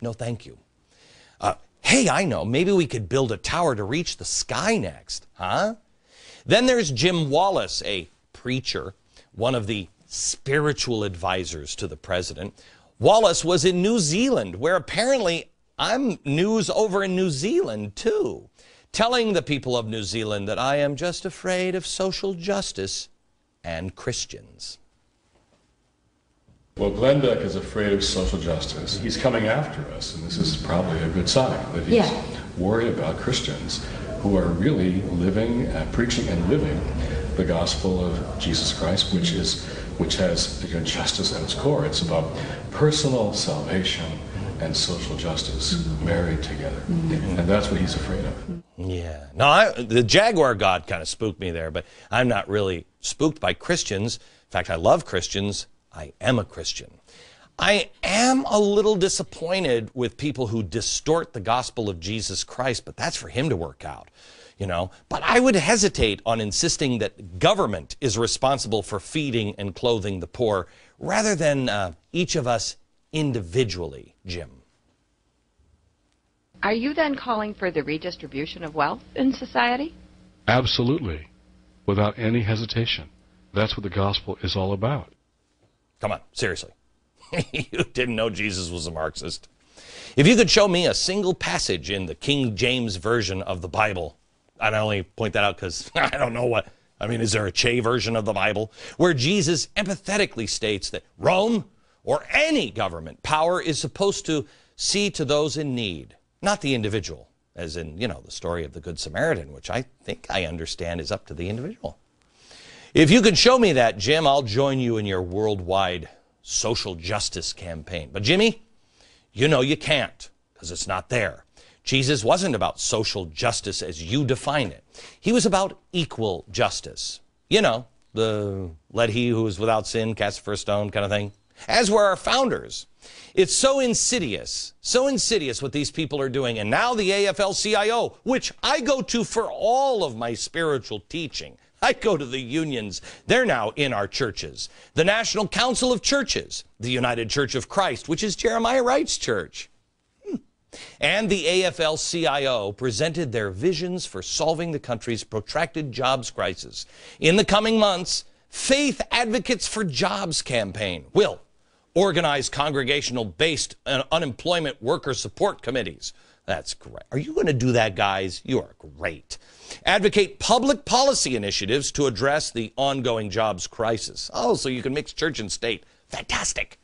No, thank you. Hey, I know, maybe we could build a tower to reach the sky next, huh? Then there's Jim Wallace, a preacher, one of the spiritual advisors to the president. Wallace was in New Zealand, where apparently I'm news over in New Zealand too, telling the people of New Zealand that I am just afraid of social justice and Christians. Well, Glenn Beck is afraid of social justice. He's coming after us, and this is probably a good sign that he's worried about Christians who are really living, preaching and living the gospel of Jesus Christ, which has justice at its core. It's about personal salvation and social justice married together, and that's what he's afraid of. Yeah. No, the Jaguar God kind of spooked me there, but I'm not really spooked by Christians. In fact, I love Christians. I am a Christian. I am a little disappointed with people who distort the gospel of Jesus Christ, but that's for him to work out, you know. But I would hesitate on insisting that government is responsible for feeding and clothing the poor, rather than each of us individually, Jim. Are you then calling for the redistribution of wealth in society? Absolutely, without any hesitation. That's what the gospel is all about. Come on, seriously. You didn't know Jesus was a Marxist. If you could show me a single passage in the King James Version of the Bible, and I only point that out because I don't know what, I mean, is there a Che version of the Bible, where Jesus empathetically states that Rome or any government power is supposed to see to those in need, not the individual, as in, you know, the story of the Good Samaritan, which I think I understand is up to the individual. If you could show me that, Jim, I'll join you in your worldwide social justice campaign. But Jimmy, you know you can't, because it's not there. Jesus wasn't about social justice as you define it. He was about equal justice. You know, the let he who is without sin cast the first stone kind of thing. As were our founders. It's so insidious what these people are doing. And now the AFL-CIO, which I go to for all of my spiritual teaching. I go to the unions. They're now in our churches. The National Council of Churches, the United Church of Christ, which is Jeremiah Wright's church. And the AFL-CIO presented their visions for solving the country's protracted jobs crisis. In the coming months, Faith Advocates for Jobs campaign will organize congregational-based unemployment worker support committees. That's great. Are you going to do that, guys? You are great. Advocate public policy initiatives to address the ongoing jobs crisis. Oh, so you can mix church and state. Fantastic.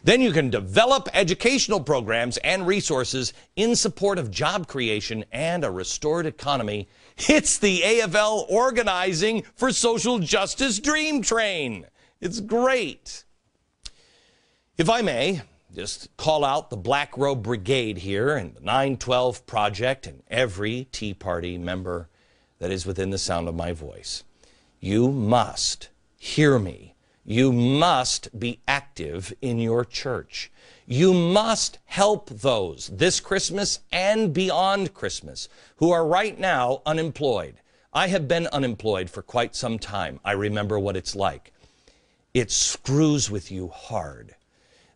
Then you can develop educational programs and resources in support of job creation and a restored economy. It's the AFL Organizing for Social Justice Dream Train. It's great. If I may, just call out the Black Robe Brigade here and the 912 Project and every Tea Party member that is within the sound of my voice. You must hear me. You must be active in your church. You must help those this Christmas and beyond Christmas who are right now unemployed. I have been unemployed for quite some time. I remember what it's like. It screws with you hard.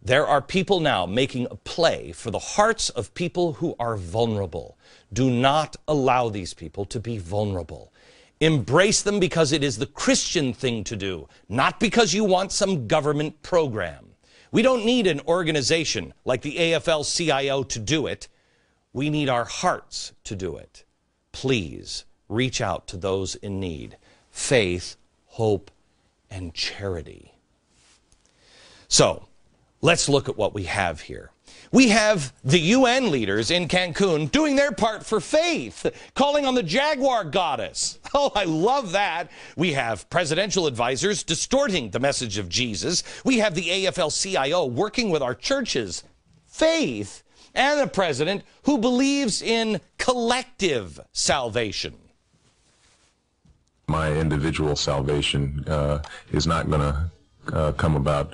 There are people now making a play for the hearts of people who are vulnerable. Do not allow these people to be vulnerable. Embrace them because it is the Christian thing to do, not because you want some government program. We don't need an organization like the AFL-CIO to do it. We need our hearts to do it. Please reach out to those in need. Faith, hope, and charity. So, let's look at what we have here. We have the UN leaders in Cancun doing their part for faith, calling on the Jaguar goddess. Oh, I love that. We have presidential advisors distorting the message of Jesus. We have the AFL-CIO working with our churches, faith, and a president who believes in collective salvation. My individual salvation is not going to come about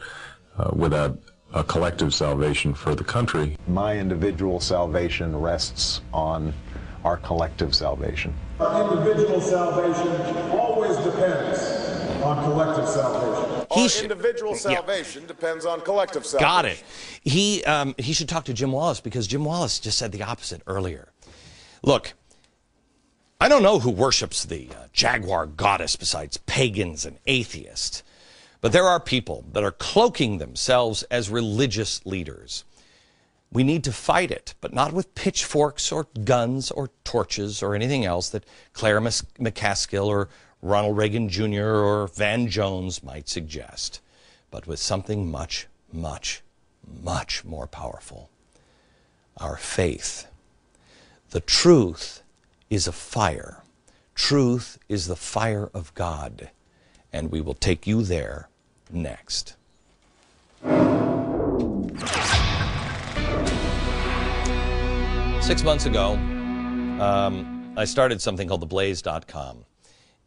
without a collective salvation for the country. My individual salvation rests on our collective salvation. Our individual salvation always depends on collective salvation. Individual salvation depends on collective salvation. Got it. He should talk to Jim Wallace, because Jim Wallace just said the opposite earlier. Look, I don't know who worships the jaguar goddess besides pagans and atheists, but there are people that are cloaking themselves as religious leaders. We need to fight it, but not with pitchforks or guns or torches or anything else that Claire McCaskill or Ronald Reagan Jr. or Van Jones might suggest, but with something much, much, much more powerful: our faith. The truth is a fire. Truth is the fire of God, and we will take you there next. 6 months ago, I started something called theblaze.com.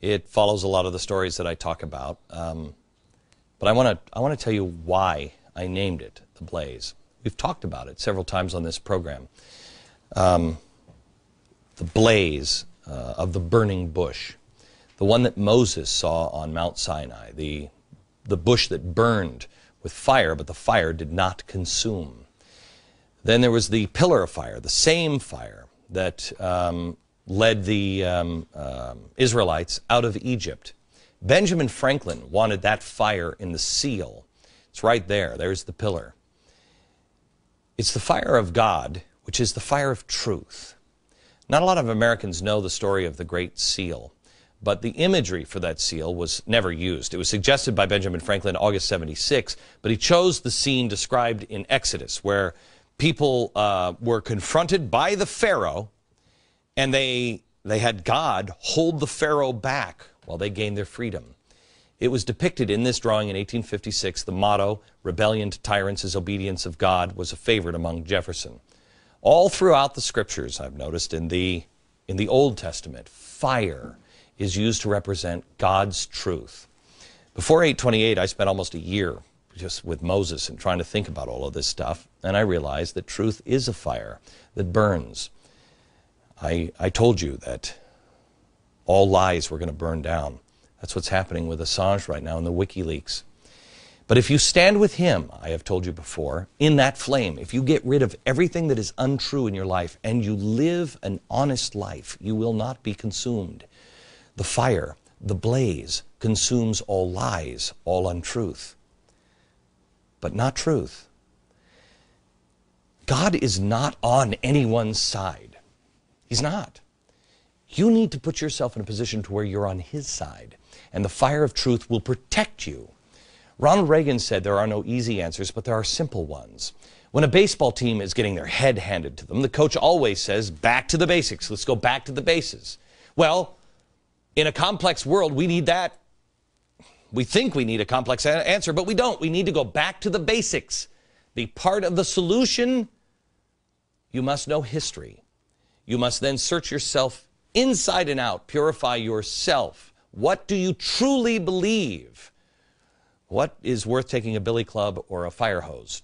It follows a lot of the stories that I talk about, but I want to tell you why I named it The Blaze. We've talked about it several times on this program. The blaze of the burning bush, the one that Moses saw on Mount Sinai, the bush that burned with fire, but the fire did not consume. Then there was the pillar of fire, the same fire that led the Israelites out of Egypt. Benjamin Franklin wanted that fire in the seal. It's right there. There's the pillar. It's the fire of God, which is the fire of truth. Not a lot of Americans know the story of the Great Seal, but the imagery for that seal was never used. It was suggested by Benjamin Franklin in August 76, but he chose the scene described in Exodus, where people were confronted by the Pharaoh, and they had God hold the Pharaoh back while they gained their freedom. It was depicted in this drawing in 1856. The motto, "Rebellion to tyrants is obedience of God," was a favorite among Jefferson. All throughout the scriptures, I've noticed, in the Old Testament, fire is used to represent God's truth. Before 828, I spent almost a year just with Moses and trying to think about all of this stuff, and I realized that truth is a fire that burns. I told you that all lies were going to burn down. That's what's happening with Assange right now in the WikiLeaks. But if you stand with him, I have told you before, in that flame, if you get rid of everything that is untrue in your life and you live an honest life, you will not be consumed. The fire, the blaze, consumes all lies, all untruth, but not truth. God is not on anyone's side. He's not. You need to put yourself in a position to where you're on his side, and the fire of truth will protect you. Ronald Reagan said there are no easy answers, but there are simple ones. When a baseball team is getting their head handed to them, the coach always says, back to the basics. Let's go back to the bases. Well, in a complex world, we need that. We think we need a complex answer, but we don't. We need to go back to the basics. Be part of the solution. You must know history. You must then search yourself inside and out. Purify yourself. What do you truly believe? What is worth taking a billy club or a fire hose?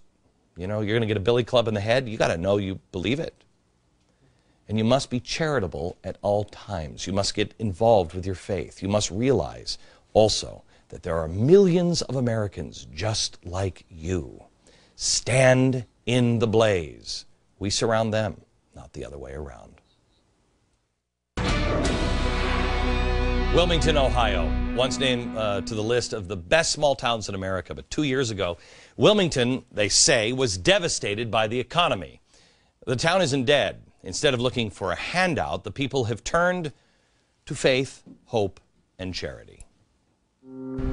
You know, you're going to get a billy club in the head. You got to know you believe it. And you must be charitable at all times. You must get involved with your faith. You must realize also that there are millions of Americans just like you. Stand in the blaze. We surround them, not the other way around. Wilmington, Ohio, once named to the list of the best small towns in America, but 2 years ago, Wilmington, they say, was devastated by the economy. The town isn't dead. Instead of looking for a handout, the people have turned to faith, hope, and charity.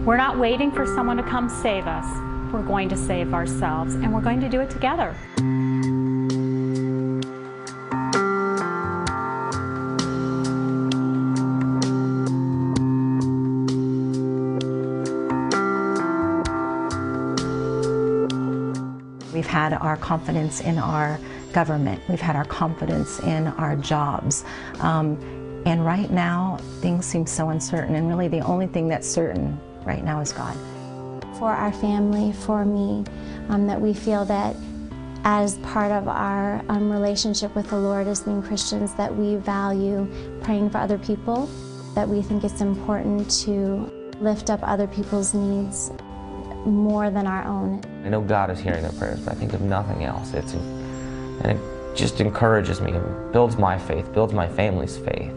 We're not waiting for someone to come save us. We're going to save ourselves, and we're going to do it together. We've had our confidence in our government. We've had our confidence in our jobs. And right now, things seem so uncertain, and really the only thing that's certain right now is God. For our family, for me, that we feel that as part of our relationship with the Lord as being Christians, that we value praying for other people, that we think it's important to lift up other people's needs. more than our own. I know God is hearing their prayers, but I think of nothing else. And it just encourages me and builds my faith, builds my family's faith.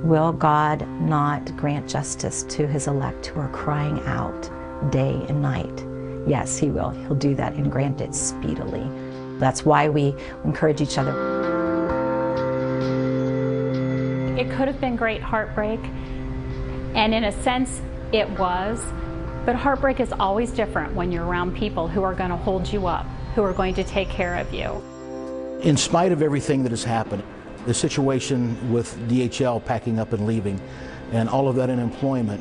Will God not grant justice to his elect who are crying out day and night? Yes, he will. He'll do that and grant it speedily. That's why we encourage each other. It could have been great heartbreak, and in a sense it was, but heartbreak is always different when you're around people who are going to hold you up, who are going to take care of you. In spite of everything that has happened, the situation with DHL packing up and leaving and all of that unemployment,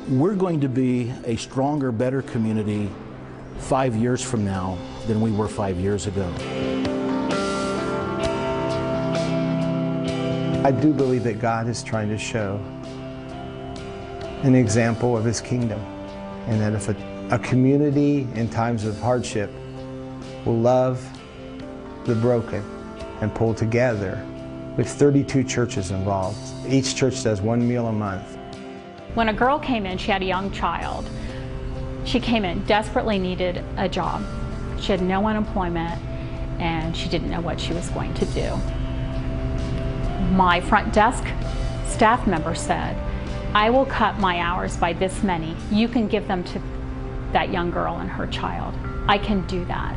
we're going to be a stronger, better community 5 years from now than we were 5 years ago. I do believe that God is trying to show an example of his kingdom, and that if a community in times of hardship will love the broken and pull together. We have 32 churches involved. Each church does 1 meal a month. When a girl came in, she had a young child. She came in, desperately needed a job. She had no unemployment, and she didn't know what she was going to do. My front desk staff member said, I will cut my hours by this many. You can give them to that young girl and her child. I can do that.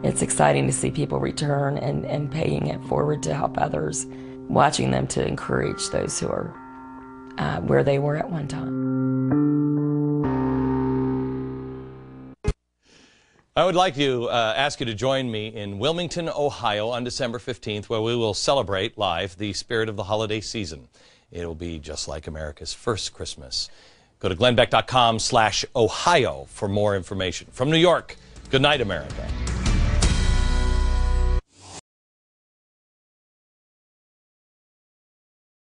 It's exciting to see people return and paying it forward to help others, watching them to encourage those who are where they were at one time. I would like to ask you to join me in Wilmington, Ohio on December 15th, where we will celebrate live the spirit of the holiday season. It will be just like America's first Christmas. Go to glennbeck.com/Ohio for more information. From New York, good night, America.